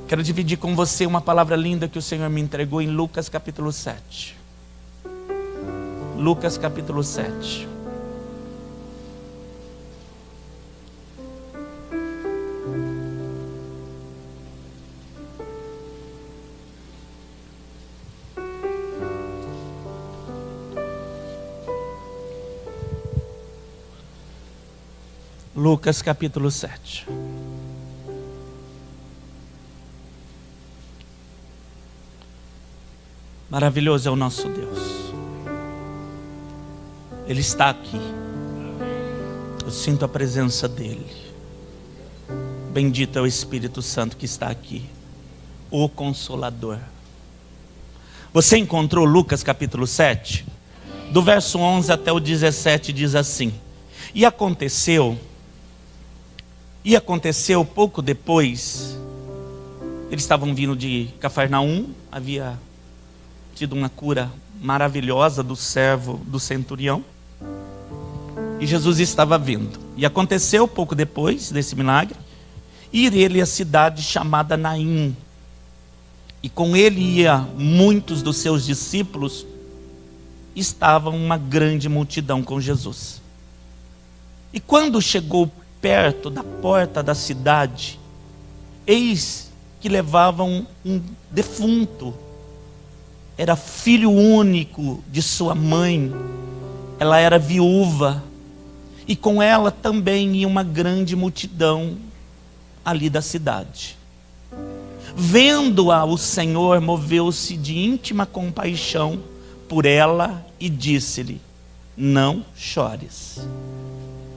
Quero dividir com você uma palavra linda que o Senhor me entregou em Lucas capítulo 7. Lucas capítulo 7. Lucas capítulo 7. Maravilhoso é o nosso Deus. Ele está aqui. Eu sinto a presença dEle. Bendito é o Espírito Santo que está aqui, o Consolador. Você encontrou Lucas capítulo 7? Do verso 11 até o 17 diz assim: E aconteceu pouco depois, eles estavam vindo de Cafarnaum, havia tido uma cura maravilhosa do servo do centurião, e Jesus estava vindo. E aconteceu pouco depois desse milagre, ir ele à cidade chamada Naim, e com ele ia muitos dos seus discípulos. Estava uma grande multidão com Jesus. E quando chegou perto da porta da cidade, eis que levavam um defunto. Era filho único de sua mãe. Ela era viúva. E com ela também ia uma grande multidão ali da cidade. Vendo-a, o Senhor moveu-se de íntima compaixão por ela e disse-lhe: não chores.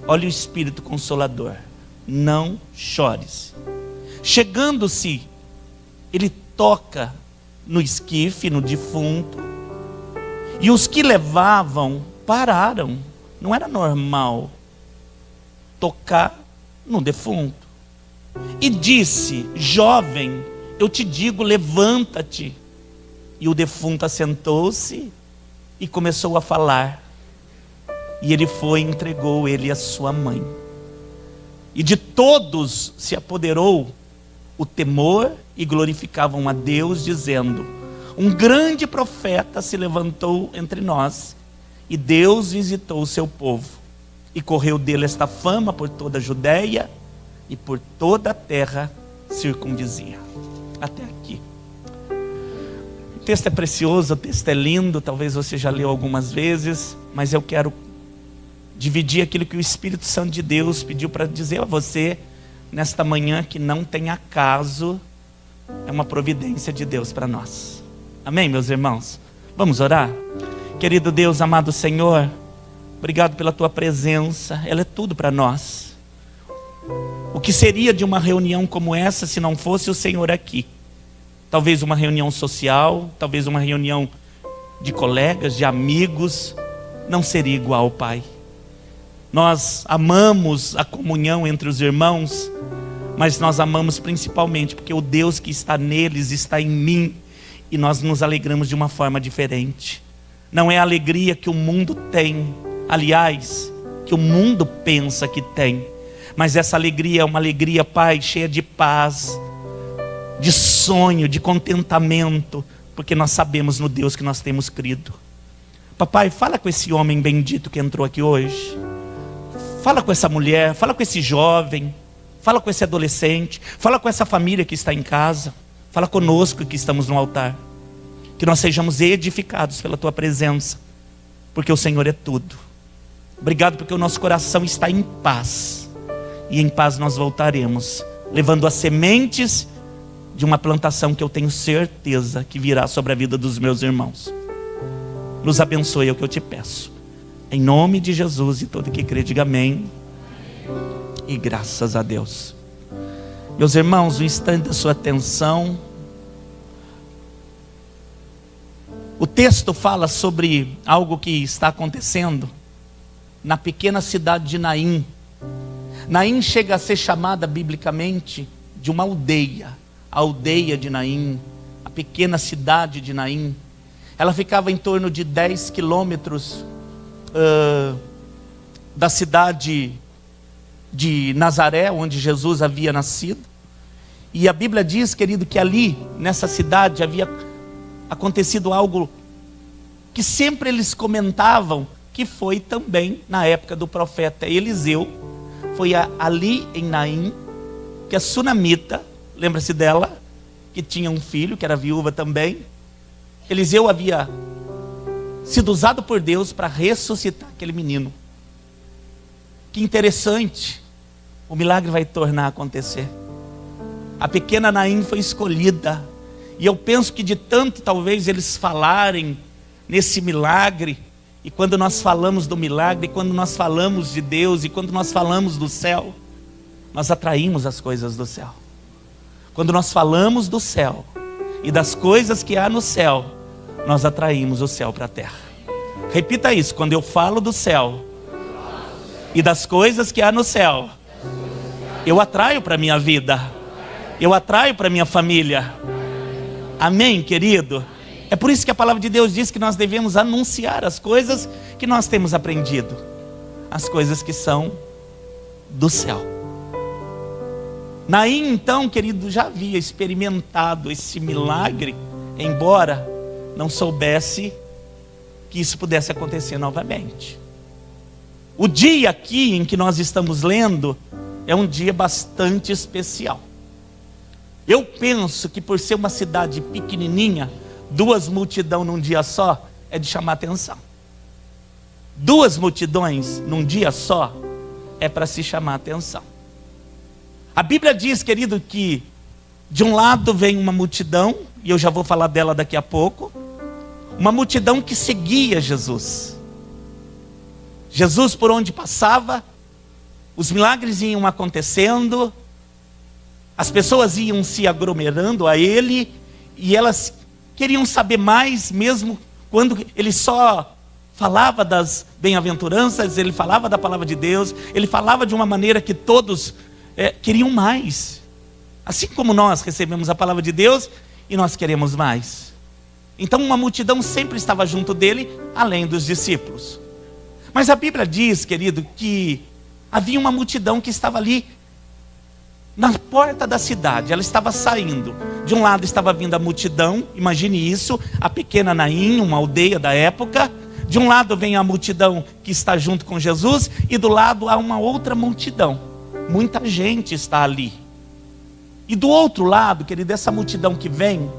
Olha o Espírito Consolador. Não chores. Chegando-se, ele toca no esquife, no defunto, e os que levavam pararam. Não era normal tocar no defunto. E disse: jovem, eu te digo, levanta-te. E o defunto assentou-se e começou a falar. E ele foi e entregou ele à sua mãe. E de todos se apoderou o temor e glorificavam a Deus, dizendo: um grande profeta se levantou entre nós, e Deus visitou o seu povo. E correu dele esta fama por toda a Judéia e por toda a terra circunvizinha. Até aqui. O texto é precioso, o texto é lindo, talvez você já leu algumas vezes, mas eu quero dividir aquilo que o Espírito Santo de Deus pediu para dizer a você nesta manhã, que não tem acaso, é uma providência de Deus para nós. Amém, meus irmãos? Vamos orar? Querido Deus, amado Senhor, obrigado pela tua presença, ela é tudo para nós. O que seria de uma reunião como essa se não fosse o Senhor aqui? Talvez uma reunião social, talvez uma reunião de colegas, de amigos, não seria igual, Pai. Nós amamos a comunhão entre os irmãos, mas nós amamos principalmente porque o Deus que está neles está em mim, e nós nos alegramos de uma forma diferente. Não é a alegria que o mundo tem, aliás, que o mundo pensa que tem, mas essa alegria é uma alegria, Pai, cheia de paz, de sonho, de contentamento, porque nós sabemos no Deus que nós temos crido. Papai, fala com esse homem bendito que entrou aqui hoje. Fala com essa mulher, fala com esse jovem, fala com esse adolescente, fala com essa família que está em casa, fala conosco que estamos no altar. Que nós sejamos edificados pela tua presença, porque o Senhor é tudo. Obrigado porque o nosso coração está em paz, e em paz nós voltaremos, levando as sementes de uma plantação que eu tenho certeza que virá sobre a vida dos meus irmãos. Nos abençoe, é o que eu te peço. Em nome de Jesus, e todo que crê, diga amém. E graças a Deus. Meus irmãos, um instante da sua atenção. O texto fala sobre algo que está acontecendo na pequena cidade de Naim. Naim chega a ser chamada biblicamente de uma aldeia. A aldeia de Naim, a pequena cidade de Naim. Ela ficava em torno de 10 quilômetros da cidade de Nazaré, onde Jesus havia nascido. E a Bíblia diz, querido, que ali, nessa cidade, havia acontecido algo que sempre eles comentavam, que foi também na época do profeta Eliseu. Foi ali em Naim, que a sunamita, lembra-se dela, que tinha um filho, que era viúva também. Eliseu havia sido usado por Deus para ressuscitar aquele menino. Que interessante, o milagre vai tornar a acontecer. A pequena Naim foi escolhida, e eu penso que de tanto talvez eles falarem nesse milagre, e quando nós falamos do milagre, quando nós falamos de Deus, e quando nós falamos do céu, nós atraímos as coisas do céu. Quando nós falamos do céu e das coisas que há no céu, nós atraímos o céu para a terra. Repita isso: quando eu falo do céu e das coisas que há no céu, eu atraio para a minha vida, eu atraio para a minha família. Amém, querido? É por isso que a palavra de Deus diz que nós devemos anunciar as coisas que nós temos aprendido, as coisas que são do céu. Naim, então, querido, já havia experimentado esse milagre, embora não soubesse que isso pudesse acontecer novamente. O dia aqui em que nós estamos lendo é um dia bastante especial. Eu penso que por ser uma cidade pequenininha, 2 multidões num dia só é de chamar atenção. 2 multidões num dia só é para se chamar atenção. A Bíblia diz, querido, que de um lado vem uma multidão, e eu já vou falar dela daqui a pouco, uma multidão que seguia Jesus. Jesus, por onde passava, os milagres iam acontecendo, as pessoas iam se aglomerando a ele, e elas queriam saber mais, mesmo quando ele só falava das bem-aventuranças, ele falava da palavra de Deus, ele falava de uma maneira que todos queriam mais. Assim como nós recebemos a palavra de Deus e nós queremos mais. Então uma multidão sempre estava junto dele, além dos discípulos. Mas a Bíblia diz, querido, que havia uma multidão que estava ali na porta da cidade. Ela estava saindo. De um lado estava vindo a multidão, imagine isso, a pequena Naim, uma aldeia da época. De um lado vem a multidão que está junto com Jesus, e do lado há uma outra multidão. Muita gente está ali. E do outro lado, querido, essa multidão que vem,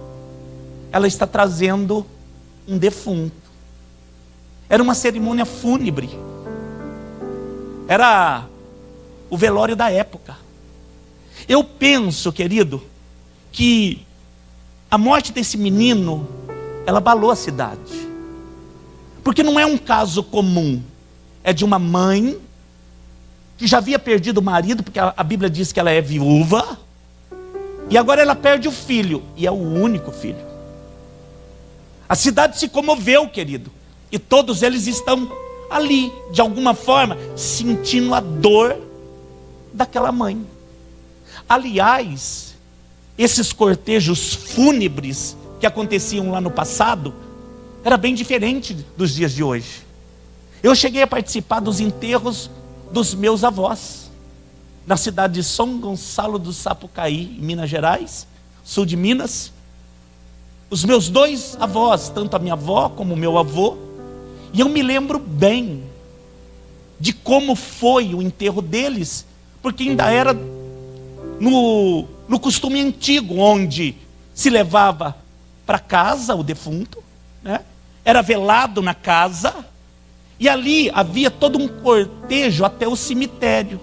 ela está trazendo um defunto. Era uma cerimônia fúnebre. Era o velório da época. Eu penso, querido, que a morte desse menino, ela abalou a cidade. Porque não é um caso comum. É de uma mãe que já havia perdido o marido, porque a Bíblia diz que ela é viúva, e agora ela perde o filho, e é o único filho. A cidade se comoveu, querido, e todos eles estão ali, de alguma forma, sentindo a dor daquela mãe. Aliás, esses cortejos fúnebres que aconteciam lá no passado, era bem diferente dos dias de hoje. Eu cheguei a participar dos enterros dos meus avós, na cidade de São Gonçalo do Sapucaí, em Minas Gerais, sul de Minas. Os meus 2 avós, tanto a minha avó como o meu avô, e eu me lembro bem de como foi o enterro deles, porque ainda era no costume antigo, onde se levava para casa o defunto, né? Era velado na casa, e ali havia todo um cortejo até o cemitério.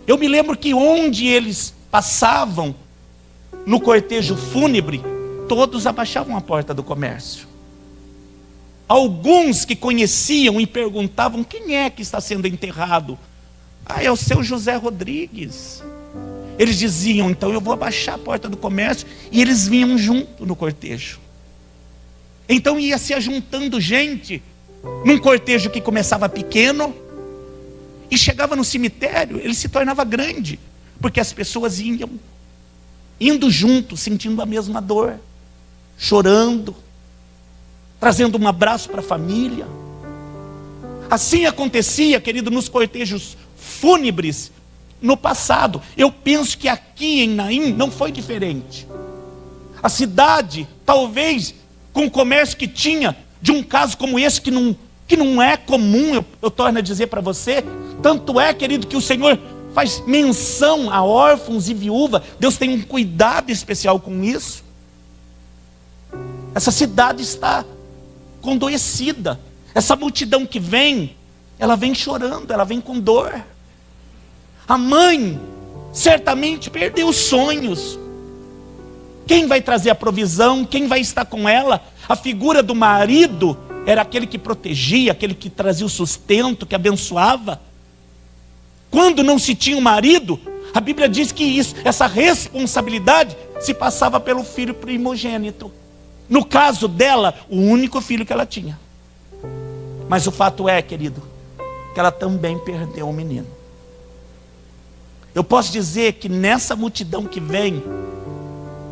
Eu me lembro que onde eles passavam, no cortejo fúnebre, todos abaixavam a porta do comércio. Alguns que conheciam e perguntavam: quem é que está sendo enterrado? Ah, é o seu José Rodrigues. Eles diziam: então eu vou abaixar a porta do comércio, e eles vinham junto no cortejo. Então ia se ajuntando gente, num cortejo que começava pequeno, e chegava no cemitério, ele se tornava grande, porque as pessoas iam, indo junto, sentindo a mesma dor, chorando, trazendo um abraço para a família. Assim acontecia, querido, nos cortejos fúnebres no passado. Eu penso que aqui em Naim não foi diferente. A cidade, talvez, com o comércio que tinha, de um caso como esse, que não é comum, eu torno a dizer para você. Tanto é, querido, que o Senhor faz menção a órfãos e viúva. Deus tem um cuidado especial com isso. Essa cidade está condoecida. Essa multidão que vem, ela vem chorando, ela vem com dor. A mãe certamente perdeu os sonhos. Quem vai trazer a provisão? Quem vai estar com ela? A figura do marido era aquele que protegia, aquele que trazia o sustento, que abençoava. Quando não se tinha um marido, a Bíblia diz que essa responsabilidade se passava pelo filho primogênito. No caso dela, o único filho que ela tinha. Mas o fato é, querido, que ela também perdeu o menino. Eu posso dizer que nessa multidão que vem,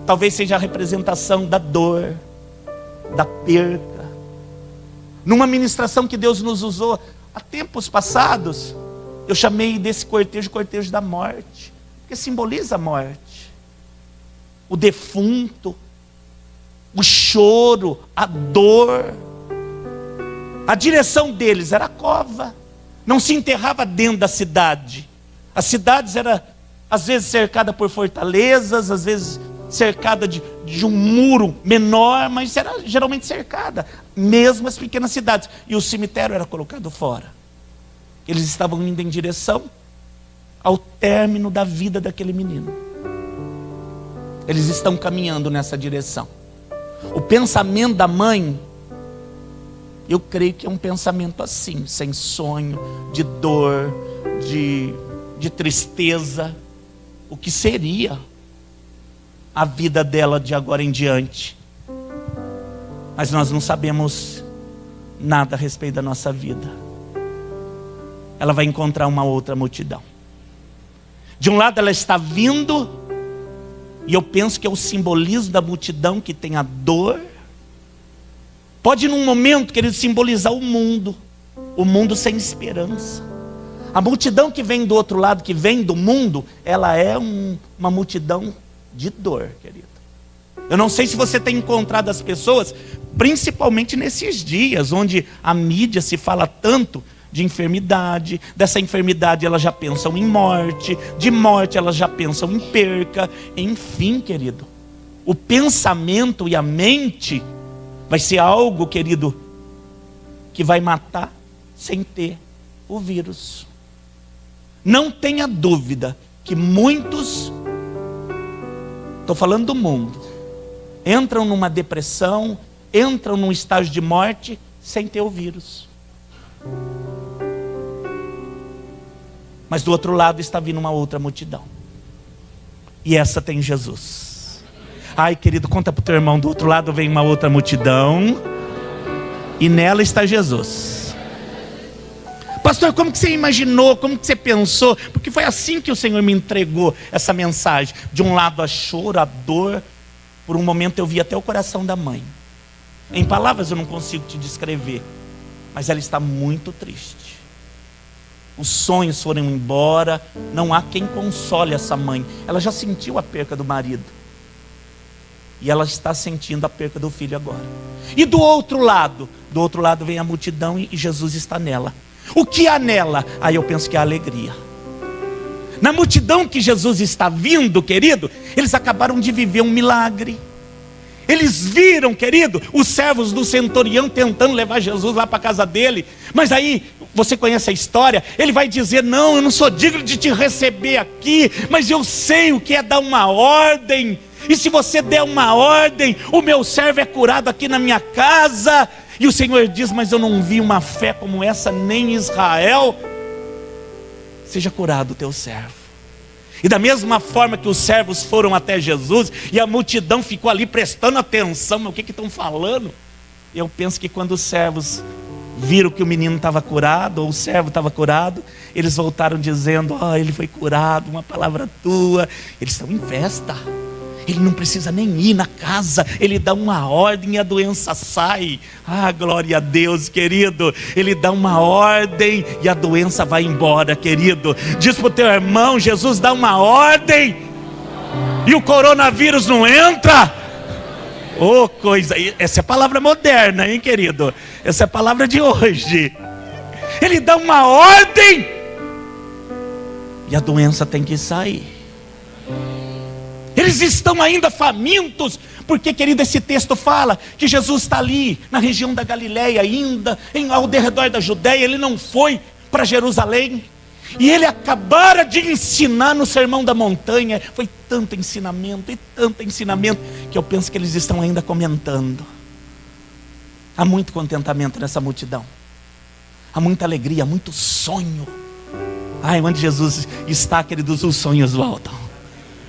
talvez seja a representação da dor, da perca. Numa ministração que Deus nos usou há tempos passados, eu chamei desse cortejo da morte, porque simboliza a morte, o defunto, o choro, a dor. A direção deles era a cova, não se enterrava dentro da cidade. As cidades eram às vezes cercadas por fortalezas, às vezes cercada de um muro menor, mas era geralmente cercada, mesmo as pequenas cidades. E o cemitério era colocado fora. Eles estavam indo em direção ao término da vida daquele menino. Eles estão caminhando nessa direção. O pensamento da mãe, eu creio que é um pensamento assim, sem sonho, de dor, de tristeza. O que seria a vida dela de agora em diante? Mas nós não sabemos nada a respeito da nossa vida. Ela vai encontrar uma outra multidão. De um lado ela está vindo, e eu penso que é o simbolismo da multidão que tem a dor. Pode num momento querer simbolizar o mundo sem esperança. A multidão que vem do outro lado, que vem do mundo, ela é uma multidão de dor, querido. Eu não sei se você tem encontrado as pessoas, principalmente nesses dias, onde a mídia se fala tanto de enfermidade. Dessa enfermidade elas já pensam em morte, de morte elas já pensam em perca. Enfim, querido, o pensamento e a mente vai ser algo, querido, que vai matar sem ter o vírus. Não tenha dúvida que muitos, estou falando do mundo, entram numa depressão, entram num estágio de morte sem ter o vírus. Mas do outro lado está vindo uma outra multidão. E essa tem Jesus. Ai, querido, conta para o teu irmão, do outro lado vem uma outra multidão, e nela está Jesus. Pastor, como que você imaginou, como que você pensou? Porque foi assim que o Senhor me entregou essa mensagem. De um lado a choro, a dor. Por um momento eu vi até o coração da mãe. Em palavras eu não consigo te descrever, mas ela está muito triste. Os sonhos foram embora, não há quem console essa mãe. Ela já sentiu a perca do marido, e ela está sentindo a perca do filho agora. E do outro lado vem a multidão, e Jesus está nela. O que há nela? Aí eu penso que há alegria. Na multidão que Jesus está vindo, querido, eles acabaram de viver um milagre. Eles viram, querido, os servos do centurião tentando levar Jesus lá para a casa dele. Mas aí, você conhece a história, ele vai dizer: não, eu não sou digno de te receber aqui, mas eu sei o que é dar uma ordem. E se você der uma ordem, o meu servo é curado aqui na minha casa. E o Senhor diz: mas eu não vi uma fé como essa nem em Israel. Seja curado o teu servo. E da mesma forma que os servos foram até Jesus, e a multidão ficou ali prestando atenção, mas o que estão falando? Eu penso que quando os servos viram que o menino estava curado, ou o servo estava curado, eles voltaram dizendo: ele foi curado, uma palavra tua. Eles estão em festa. Ele não precisa nem ir na casa, ele dá uma ordem e a doença sai. Ah, glória a Deus, querido. Ele dá uma ordem e a doença vai embora, querido. Diz para o teu irmão, Jesus dá uma ordem e o coronavírus não entra. Oh, coisa, essa é a palavra moderna, hein, querido? Essa é a palavra de hoje. Ele dá uma ordem e a doença tem que sair. Eles estão ainda famintos, porque, querido, esse texto fala que Jesus está ali, na região da Galileia ainda, ao derredor da Judéia. Ele não foi para Jerusalém, e ele acabara de ensinar no Sermão da Montanha. Foi tanto ensinamento, que eu penso que eles estão ainda comentando. Há muito contentamento nessa multidão, há muita alegria, há muito sonho. Ai, onde Jesus está, queridos, os sonhos voltam.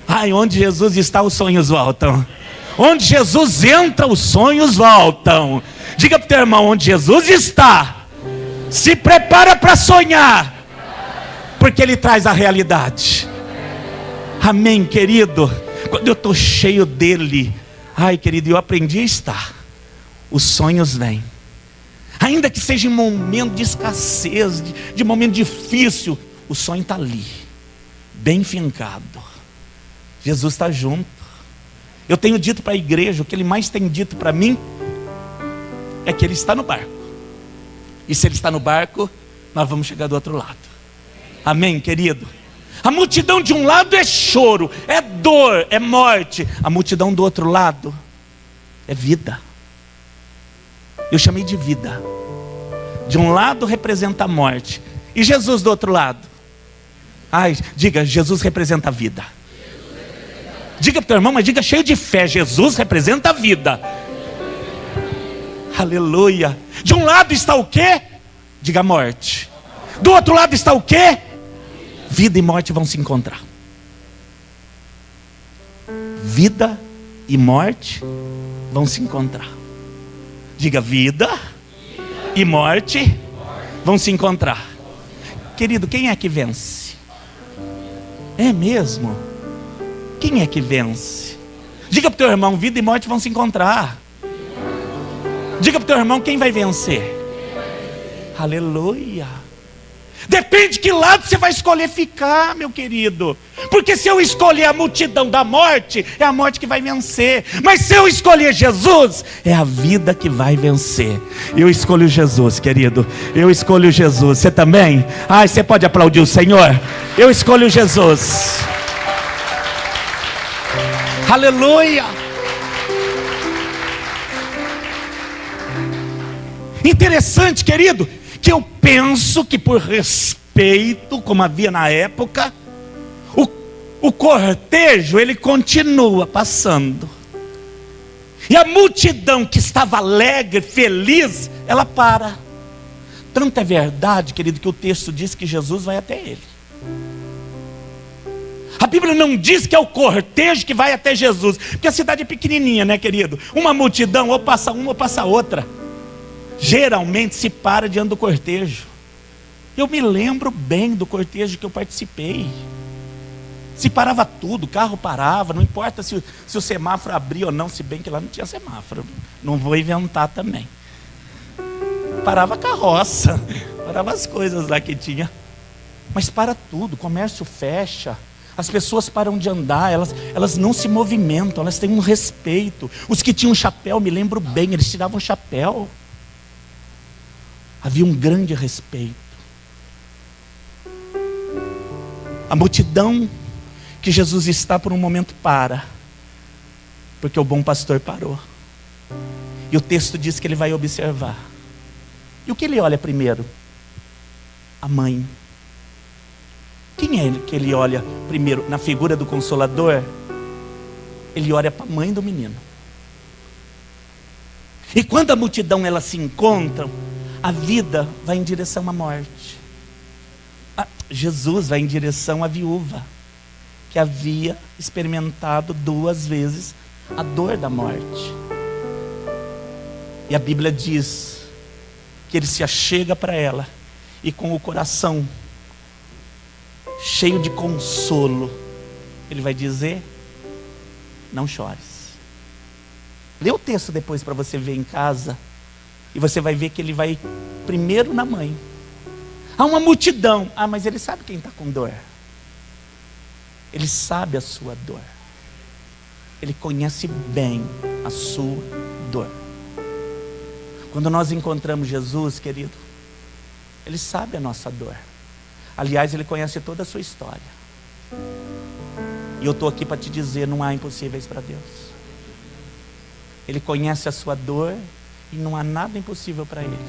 Ai, onde Jesus está, os sonhos voltam. Onde Jesus entra, os sonhos voltam. Diga para o teu irmão, onde Jesus está, se prepara para sonhar, porque Ele traz a realidade. Amém, querido? Quando eu estou cheio dEle, ai, querido, eu aprendi a estar, os sonhos vêm. Ainda que seja em momento de escassez, de momento difícil, o sonho está ali, bem fincado. Jesus está junto. Eu tenho dito para a igreja, o que Ele mais tem dito para mim é que Ele está no barco. E se Ele está no barco, nós vamos chegar do outro lado. Amém, querido? A multidão de um lado é choro, é dor, é morte. A multidão do outro lado é vida. Eu chamei de vida. De um lado representa a morte, e Jesus do outro lado, ai, diga, Jesus representa a vida. Diga para o teu irmão, mas diga cheio de fé, Jesus representa a vida. Aleluia. De um lado está o quê? Diga morte. Do outro lado está o quê? Vida e morte vão se encontrar. Vida e morte vão se encontrar. Diga, vida e morte vão se encontrar. Querido, quem é que vence? É mesmo? Quem é que vence? Diga para o teu irmão, vida e morte vão se encontrar. Diga para o teu irmão, quem vai vencer? Aleluia. Depende de que lado você vai escolher ficar, meu querido. Porque se eu escolher a multidão da morte, é a morte que vai vencer. Mas se eu escolher Jesus, é a vida que vai vencer. Eu escolho Jesus, querido. Eu escolho Jesus. Você também? Ai, você pode aplaudir o Senhor? Eu escolho Jesus. Aleluia. Interessante, querido, que eu penso que por respeito, como havia na época, o cortejo ele continua passando. E a multidão que estava alegre, feliz, ela para. Tanto é verdade, querido, que o texto diz que Jesus vai até ele. A Bíblia não diz que é o cortejo que vai até Jesus, porque a cidade é pequenininha, né, querido? Uma multidão, ou passa uma ou passa outra. Geralmente se para diante do cortejo. Eu me lembro bem do cortejo que eu participei. Se parava tudo, o carro parava, não importa se o semáforo abria ou não, se bem que lá não tinha semáforo. Não vou inventar também. Parava a carroça, parava as coisas lá que tinha. Mas para tudo, o comércio fecha. As pessoas param de andar, elas não se movimentam, elas têm um respeito. Os que tinham chapéu, me lembro bem, eles tiravam o chapéu. Havia um grande respeito. A multidão que Jesus está por um momento para, porque o bom pastor parou. E o texto diz que ele vai observar. E o que ele olha primeiro? A mãe. Quem é que ele olha primeiro? Na figura do Consolador, ele olha para a mãe do menino. E quando a multidão elas se encontram, a vida vai em direção à morte. Jesus vai em direção à viúva, que havia experimentado 2 vezes a dor da morte. E a Bíblia diz que ele se achega para ela e com o coração cheio de consolo, ele vai dizer: não chores. Lê o texto depois para você ver em casa, e você vai ver que ele vai primeiro na mãe. Há uma multidão. Mas ele sabe quem está com dor. Ele sabe a sua dor. Ele conhece bem a sua dor. Quando nós encontramos Jesus, querido, Ele sabe a nossa dor. Aliás, Ele conhece toda a sua história. E eu estou aqui para te dizer, não há impossíveis para Deus. Ele conhece a sua dor e não há nada impossível para Ele.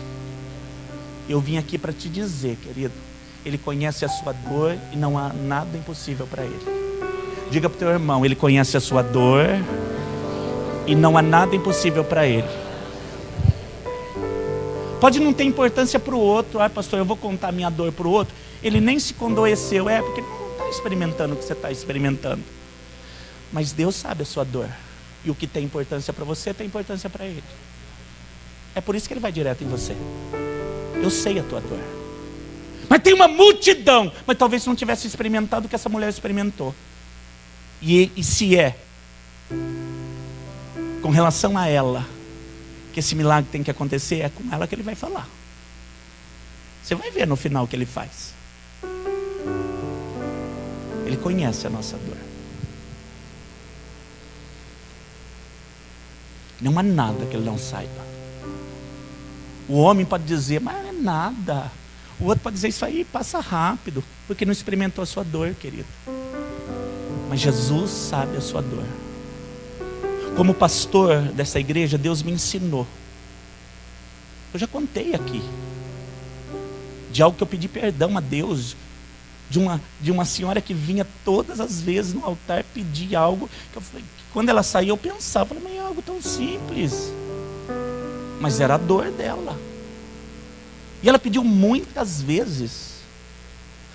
Eu vim aqui para te dizer, querido, Ele conhece a sua dor e não há nada impossível para Ele. Diga para o teu irmão, Ele conhece a sua dor e não há nada impossível para Ele. Pode não ter importância para o outro. Pastor, eu vou contar minha dor para o outro. Ele nem se condoeceu, porque ele não está experimentando o que você está experimentando. Mas Deus sabe a sua dor. E o que tem importância para você, tem importância para Ele. É por isso que Ele vai direto em você. Eu sei a tua dor. Mas tem uma multidão. Mas talvez você não tivesse experimentado o que essa mulher experimentou. E se é com relação a ela que esse milagre tem que acontecer, é com ela que Ele vai falar. Você vai ver no final o que Ele faz. Ele conhece a nossa dor. Não há nada que Ele não saiba. O homem pode dizer, mas é nada. O outro pode dizer, isso aí passa rápido, porque não experimentou a sua dor, querido. Mas Jesus sabe a sua dor. Como pastor dessa igreja, Deus me ensinou. Eu já contei aqui de algo que eu pedi perdão a Deus, de uma senhora que vinha todas as vezes no altar pedir algo, que eu falei, quando ela saía eu pensava, mas é algo tão simples. Mas era a dor dela. E ela pediu muitas vezes.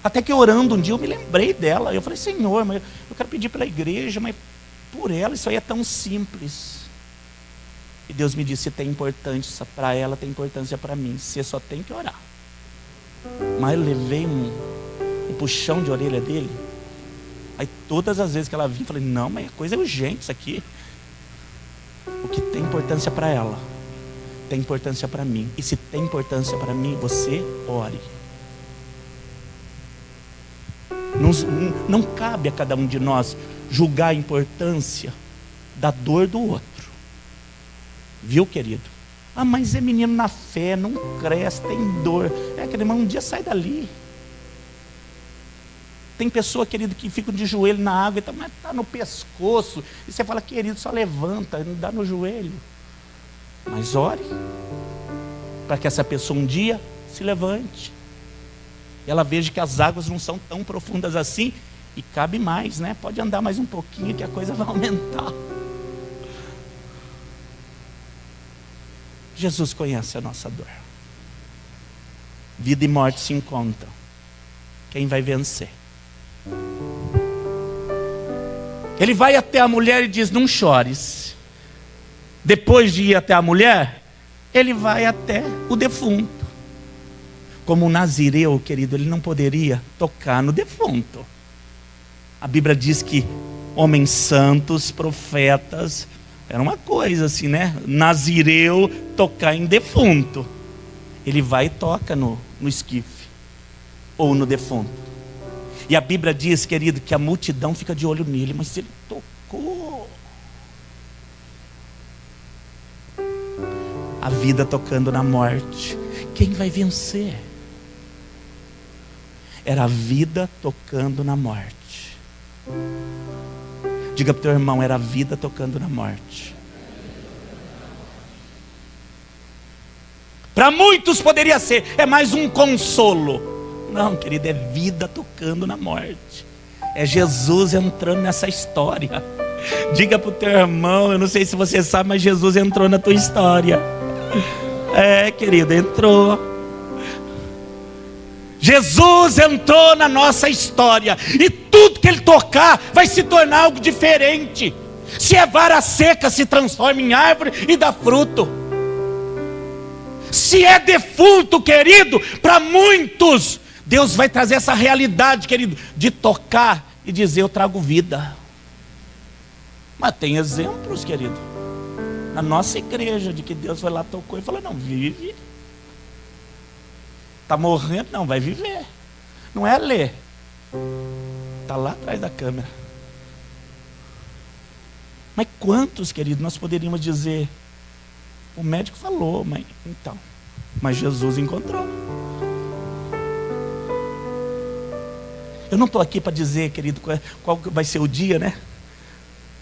Até que orando um dia eu me lembrei dela. Eu falei, Senhor, mas eu quero pedir pela igreja, mas por ela isso aí é tão simples. E Deus me disse, se tem importância para ela, tem importância para mim. Você só tem que orar. Mas eu levei um puxão de orelha dele. Aí todas as vezes que ela vinha, eu falei, não, mas é coisa urgente isso aqui. O que tem importância para ela, tem importância para mim. E se tem importância para mim, você ore. Não cabe a cada um de nós julgar a importância da dor do outro. Viu, querido? Mas é menino na fé, não cresce, tem dor. Aquele irmão, um dia sai dali. Tem pessoa, querido, que fica de joelho na água, mas está no pescoço. E você fala, querido, só levanta, não dá no joelho. Mas ore, para que essa pessoa um dia se levante. E ela veja que as águas não são tão profundas assim. E cabe mais, né? Pode andar mais um pouquinho que a coisa vai aumentar. Jesus conhece a nossa dor. Vida e morte se encontram. Quem vai vencer? Ele vai até a mulher e diz, não chores. Depois de ir até a mulher, ele vai até o defunto. Como um nazireu, querido, ele não poderia tocar no defunto. A Bíblia diz que homens santos, profetas, era uma coisa assim, né? Nazireu tocar em defunto. Ele vai e toca no esquife, ou no defunto. E a Bíblia diz, querido, que a multidão fica de olho nele, mas ele tocou. A vida tocando na morte. Quem vai vencer? Era a vida tocando na morte. Diga para o teu irmão, era a vida tocando na morte. Para muitos poderia ser, é mais um consolo. Não, querido, é vida tocando na morte. É Jesus entrando nessa história. Diga para o teu irmão, eu não sei se você sabe, mas Jesus entrou na tua história. Querido, entrou. Jesus entrou na nossa história. E tudo que Ele tocar vai se tornar algo diferente. Se é vara seca, se transforma em árvore e dá fruto. Se é defunto, querido, para muitos, Deus vai trazer essa realidade, querido, de tocar e dizer, eu trago vida. Mas tem exemplos, querido, na nossa igreja, de que Deus foi lá, tocou e falou: não, vive. Está morrendo? Não, vai viver. Não é ler. Está lá atrás da câmera. Mas quantos, querido, nós poderíamos dizer: o médico falou, mas então, mas Jesus encontrou. Eu não estou aqui para dizer, querido, qual vai ser o dia, né?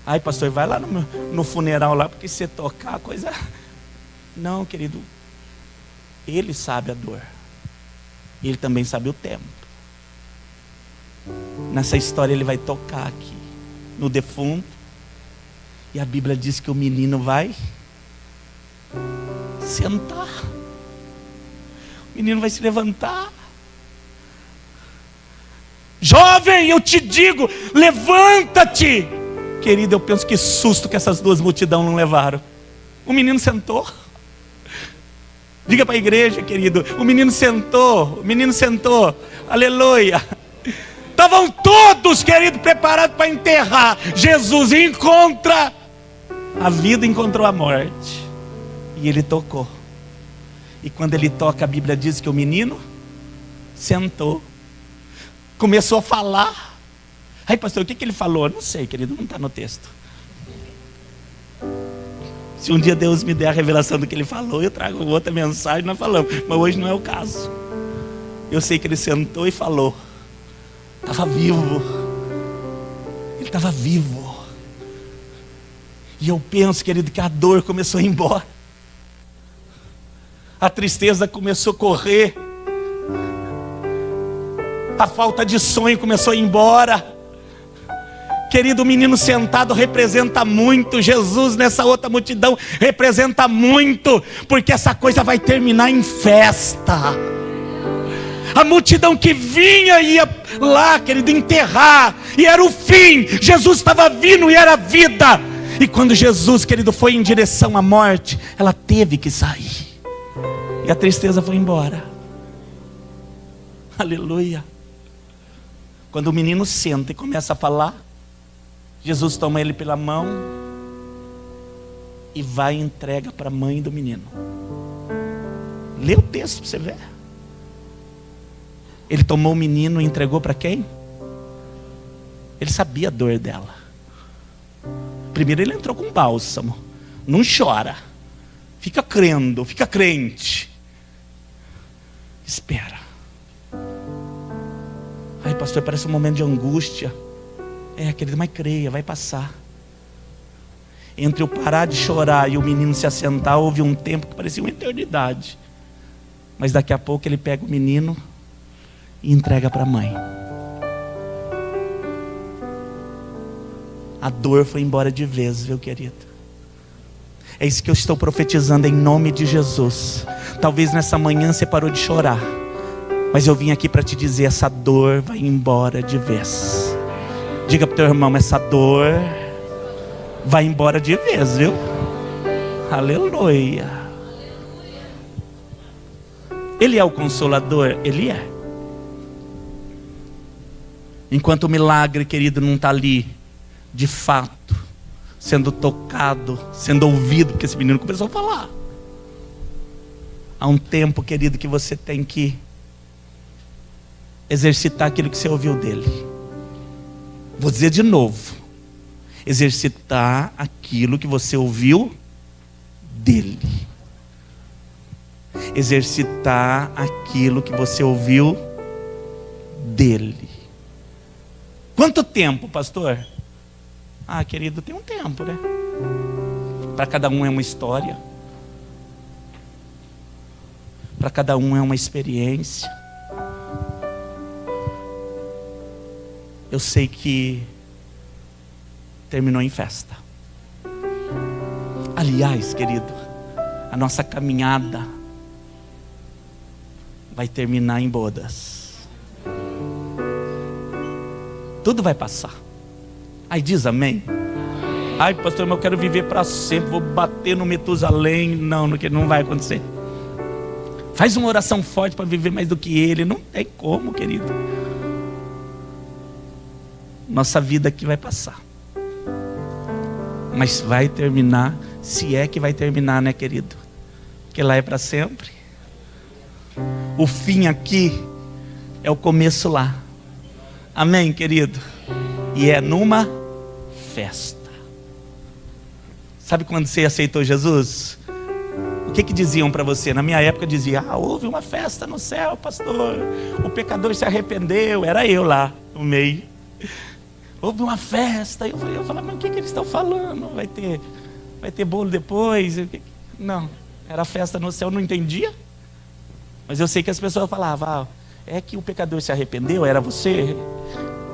Ai, pastor, vai lá no funeral lá, porque se tocar a coisa... Não, querido, Ele sabe a dor. Ele também sabe o tempo. Nessa história Ele vai tocar aqui no defunto, e a Bíblia diz que o menino vai sentar. O menino vai se levantar. Jovem, eu te digo, levanta-te. Querido, eu penso que susto que essas duas multidões não levaram. O menino sentou. Diga para a igreja, querido, o menino sentou. Aleluia. Estavam todos, querido, preparados para enterrar. Jesus encontra a vida, encontrou a morte. E Ele tocou. E quando Ele toca, a Bíblia diz que o menino sentou. Começou a falar. Aí, pastor, o que ele falou? Não sei, querido, não está no texto. Se um dia Deus me der a revelação do que Ele falou, eu trago outra mensagem, nós falamos. Mas hoje não é o caso. Eu sei que Ele sentou e falou. Estava vivo. Ele estava vivo. E eu penso, querido, que a dor começou a ir embora. A tristeza começou a correr. A falta de sonho começou a ir embora. Querido, o menino sentado representa muito. Jesus nessa outra multidão representa muito, porque essa coisa vai terminar em festa. A multidão que vinha ia lá, querido, enterrar, e era o fim. Jesus estava vindo e era vida. E quando Jesus, querido, foi em direção à morte, ela teve que sair. E a tristeza foi embora. Aleluia. Quando o menino senta e começa a falar, Jesus toma ele pela mão e vai e entrega para a mãe do menino. Lê o texto para você ver. Ele tomou o menino e entregou para quem? Ele sabia a dor dela. Primeiro ele entrou com bálsamo. Não chora. Fica crendo, fica crente. Espera. Ai, pastor, parece um momento de angústia. É, querido, mas creia, vai passar. Entre eu parar de chorar e o menino se assentar, houve um tempo que parecia uma eternidade. Mas daqui a pouco ele pega o menino e entrega para a mãe. A dor foi embora de vez, viu, querido? É isso que eu estou profetizando em nome de Jesus. Talvez nessa manhã você parou de chorar, mas eu vim aqui para te dizer: essa dor vai embora de vez. Diga para o teu irmão: essa dor vai embora de vez, viu? Aleluia. Ele é o Consolador? Ele é. Enquanto o milagre, querido, não está ali, de fato, sendo tocado, sendo ouvido, porque esse menino começou a falar. Há um tempo, querido, que você tem que exercitar aquilo que você ouviu dele. Vou dizer de novo: exercitar aquilo que você ouviu dele. Exercitar aquilo que você ouviu dele. Quanto tempo, pastor? Ah, querido, tem um tempo, né? Para cada um é uma história. Para cada um é uma experiência. Eu sei que terminou em festa. Aliás, querido, a nossa caminhada vai terminar em bodas. Tudo vai passar. Aí diz amém. Ai, pastor, mas eu quero viver para sempre, vou bater no Metusalém. Não, não vai acontecer. Faz uma oração forte para viver mais do que ele. Não tem como, querido. Nossa vida aqui vai passar. Mas vai terminar, se é que vai terminar, né, querido? Porque lá é para sempre. O fim aqui é o começo lá. Amém, querido? E é numa festa. Sabe quando você aceitou Jesus? O que diziam para você? Na minha época dizia: houve uma festa no céu, pastor. O pecador se arrependeu. Era eu lá no meio. Houve uma festa. Eu falava: mas o que eles estão falando? Vai ter bolo depois? Não, era festa no céu. Eu não entendia. Mas eu sei que as pessoas falavam: é que o pecador se arrependeu, era você?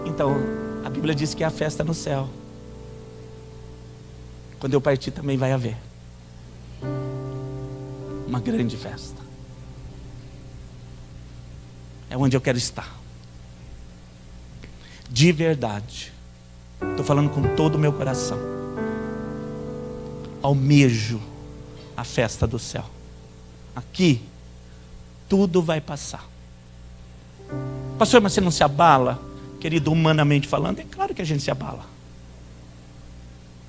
Então, a Bíblia diz que é a festa no céu. Quando eu partir também vai haver uma grande festa. É onde eu quero estar. De verdade. Estou falando com todo o meu coração. Almejo a festa do céu. Aqui, tudo vai passar. Pastor, mas você não se abala? Querido, humanamente falando, é claro que a gente se abala.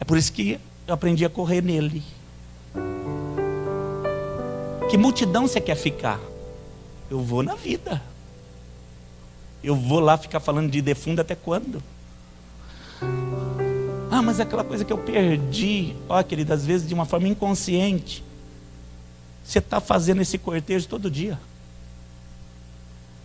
É por isso que eu aprendi a correr nele. Que multidão você quer ficar? Eu vou na vida. Eu vou lá ficar falando de defunto até quando? Ah, mas aquela coisa que eu perdi. Ó, querido, às vezes de uma forma inconsciente, você está fazendo esse cortejo todo dia.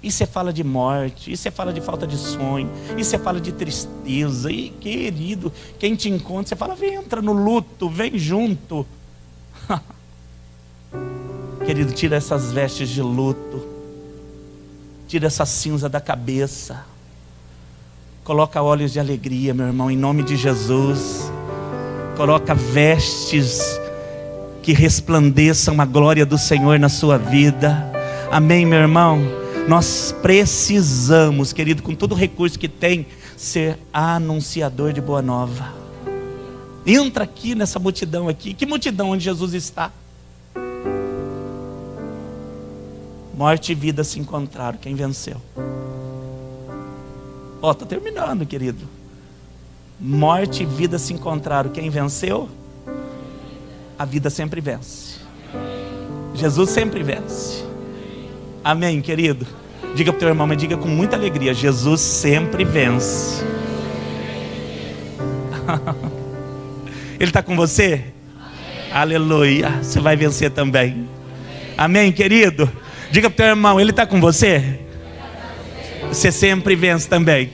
E você fala de morte, e você fala de falta de sonho, e você fala de tristeza. E querido, quem te encontra, você fala: vem, entra no luto, vem junto. Querido, tira essas vestes de luto, tira essa cinza da cabeça, coloca óleos de alegria, meu irmão, em nome de Jesus. Coloca vestes que resplandeçam a glória do Senhor na sua vida. Amém, meu irmão? Nós precisamos, querido, com todo o recurso que tem, ser anunciador de boa nova. Entra aqui nessa multidão aqui. Que multidão onde Jesus está? Morte e vida se encontraram. Quem venceu? Ó, está terminando, querido. Morte e vida se encontraram. Quem venceu? A vida sempre vence. Jesus sempre vence. Amém, querido? Diga para o teu irmão, mas diga com muita alegria: Jesus sempre vence. Ele está com você? Amém. Aleluia. Você vai vencer também. Amém, querido? Diga para o teu irmão: ele está com você? Você sempre vence também.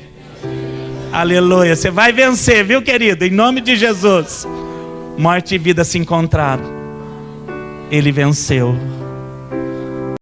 Aleluia. Você vai vencer, viu, querido? Em nome de Jesus. Morte e vida se encontraram. Ele venceu.